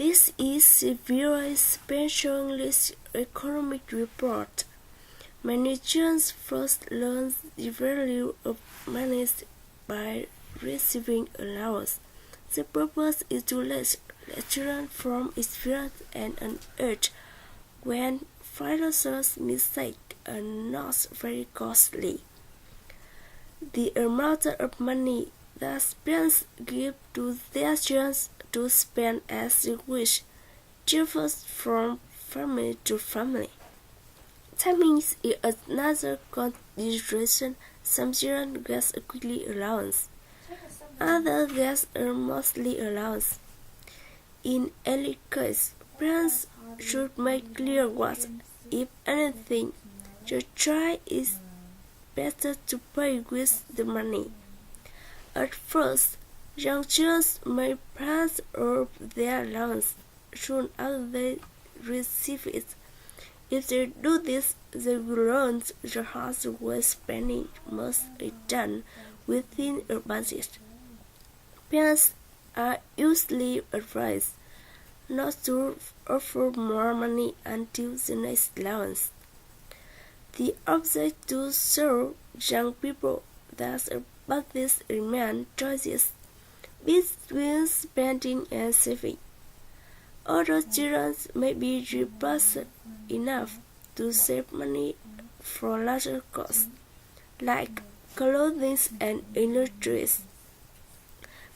This is CBO's Special English Economic Report. Managers first learn the value of money by receiving allowance. The purpose is to learn from experience and unearth when financial mistakes are not very costly. The amount of money that parents give to their children to spend as they wish differs from family to family. Timing is another consideration. Some children get a weekly allowance, others get a monthly allowance. In any case, parents should make clear what, if anything, the child is better to pay with the money. At first, young children may pass off their allowance soon as they receive it. If they do this, they will learn the hard way spending must be done within a budget. Parents are usually advised not to offer more money until the next allowance. The object to show young people that a budget remains choices between spending and saving. Older children may be robust enough to save money for larger costs, like clothing and electricity.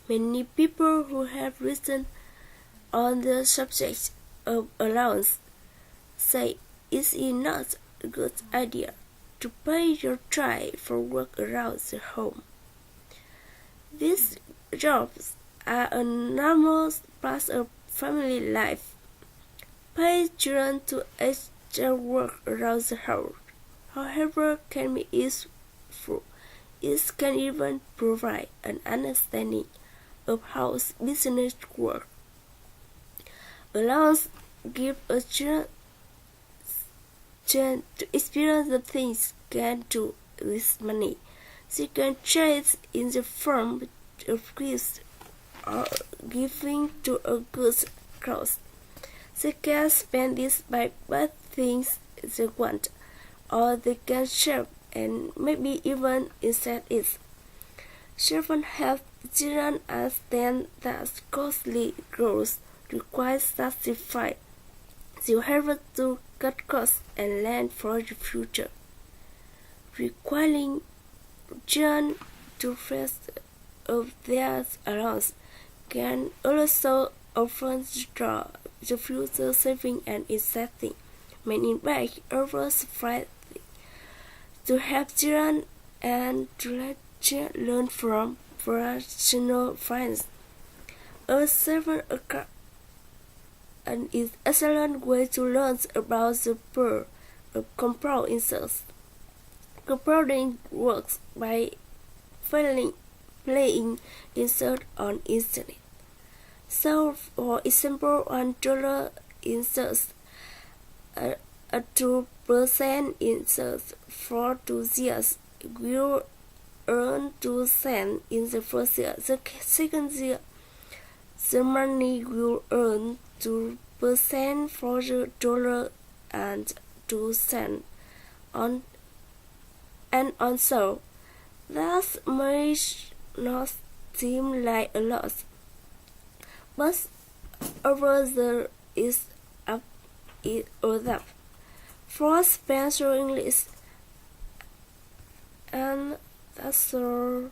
Many people who have written on the subject of allowance say it is not a good idea to pay your child for work around the home. These jobs are a normal part of family life. Pay children to extra work around the house, however, can be useful. It can even provide an understanding of how business works. Allowance give a chance to experience the things can do with money. They can trade in the form of gifts or giving to a good cause. They can spend this by buying things they want, or they can share and maybe even instead it. Children help children understand that costly growth requires sacrifice. They have to cut costs and plan for the future. Requiring children to rest of their allowance can also often draw the future saving and investing. Many banks offer free to help children and to let children learn from personal finance. A savings account is an excellent way to learn about the power of compound interest. Compounding works by playing interest on interest. So, for example, $1 interest, a 2% interest for 2 years will earn 2 cents in the first year. The second year, the money will earn 2% for the dollar and 2 cents and so. That may not seem like a lot, but over there is up it or up. For Special English, and that's all.